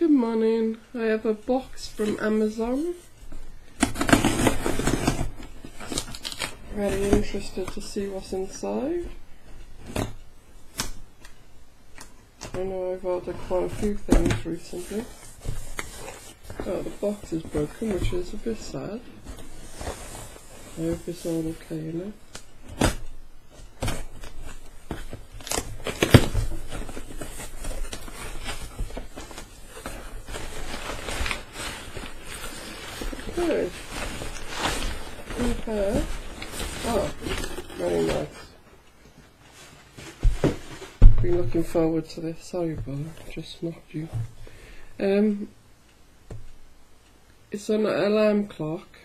Good morning. I have a box from Amazon. Very interested to see what's inside. I know I've ordered quite a few things recently. Oh, the box is broken, which is a bit sad. I hope it's all okay in it. Good. Okay. Oh, very nice. Been looking forward to this. Sorry, Bob, just knocked you. It's an alarm clock,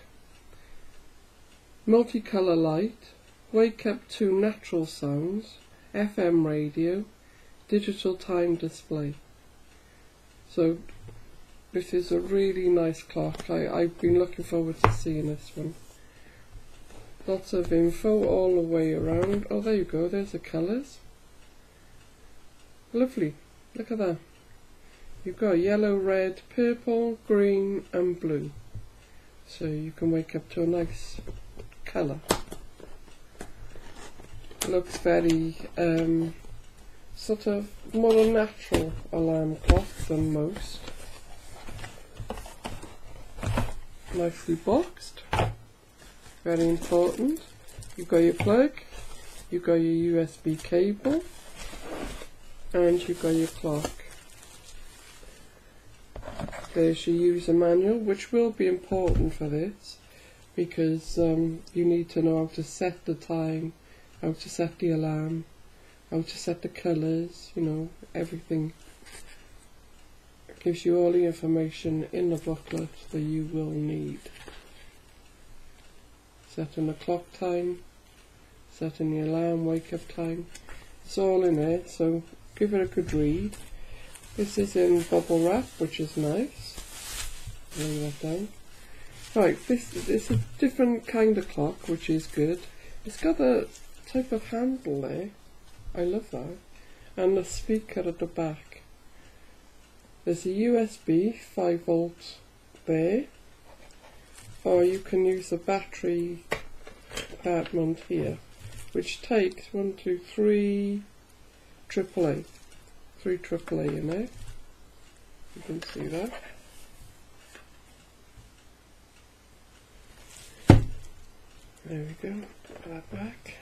multicolour light, wake up to natural sounds, FM radio, digital time display. So this is a really nice clock. I've been looking forward to seeing this one. Lots of info all the way around. Oh, there you go, there's the colours. Lovely, look at that. You've got yellow, red, purple, green and blue. So you can wake up to a nice colour. Looks very sort of more natural alarm clock than most. Nicely boxed. Very important. You've got your plug, you've got your USB cable, and you've got your clock. There's your user manual, which will be important for this because you need to know how to set the time, how to set the alarm, how to set the colours, you know, everything. It gives you all the information in the booklet that you will need. Setting the clock time, setting the alarm wake up time, it's all in there, so give it a good read. This is in bubble wrap, which is nice. Lay that down. Right, this is a different kind of clock, which is good. It's got a type of handle there. I love that. And a speaker at the back. There's a USB 5 volt there. Or you can use the battery compartment here, which takes 1, 2, 3 AAA. 3 AAA in there. You can see that. There we go. Put that back.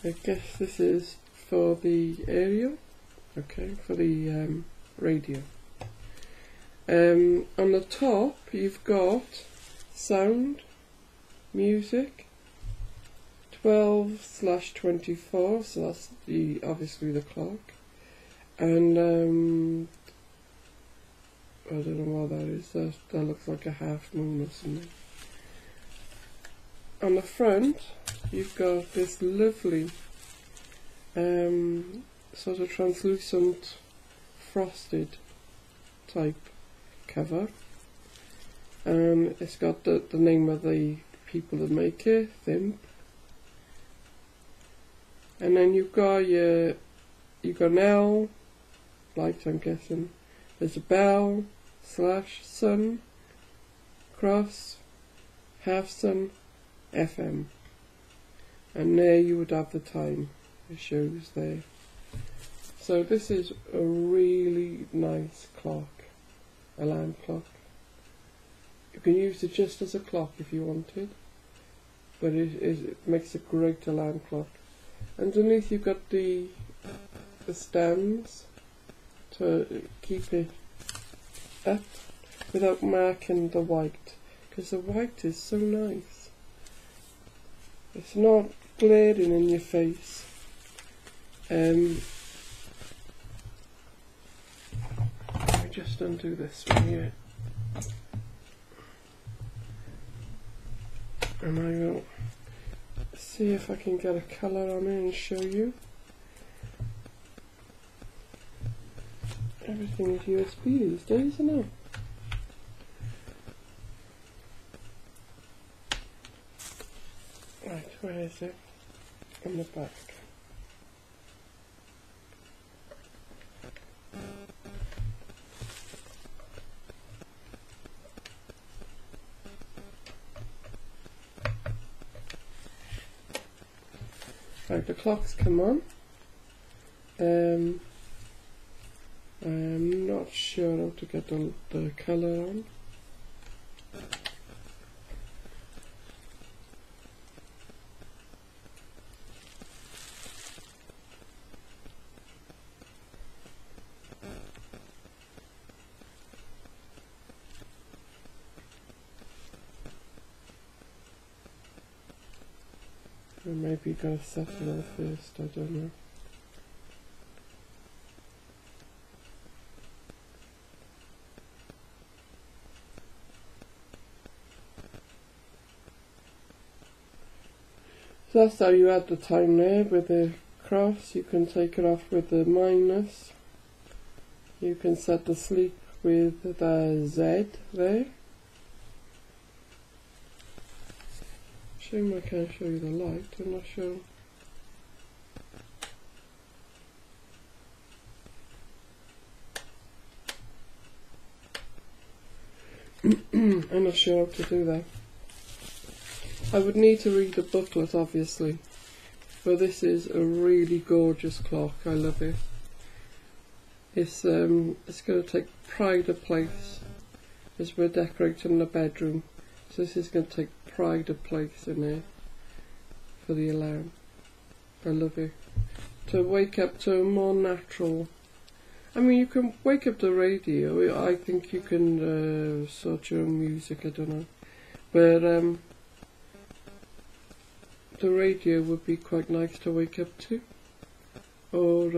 I guess this is for the aerial. Okay, for the radio. On the top you've got sound, music, 12/24, so that's obviously the clock. And I don't know what that is. That looks like a half moon or something. On the front, you've got this lovely sort of translucent frosted type cover. And it's got the name of the people that make it, Thinp. And then you've got an L. Light, I'm guessing. There's a bell, / sun, cross, half sun, FM. And there you would have the time. It shows there. So this is a really nice clock, alarm clock. You can use it just as a clock if you wanted, but it makes a great alarm clock. Underneath you've got the stands to keep it up without marking the white, because the white is so nice. It's not glaring in your face. Let me just undo this one here, and I will see if I can get a colour on it and show you. Everything is USB these days, isn't it? Right, where is it? On the back. Right, the clock's come on. I'm not sure how to get the colour on. Or maybe gotta set it all first, I don't know. So that's how you add the time there with the cross. You can take it off with the minus. You can set the sleep with the Z there. Shame I can't show you the light, I'm not sure. I'm not sure how to do that. I would need to read the booklet obviously, but this is a really gorgeous clock. I love it. It's going to take pride of place as we're decorating the bedroom. So this is going to take pride of place in there for the alarm. I love it. To wake up to a more natural. I mean, you can wake up the radio. I think you can sort your own music. I don't know, but the radio would be quite nice to wake up to, or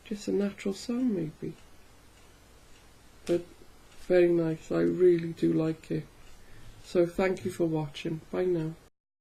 just a natural song maybe. But very nice, I really do like it. So thank you for watching. Bye now.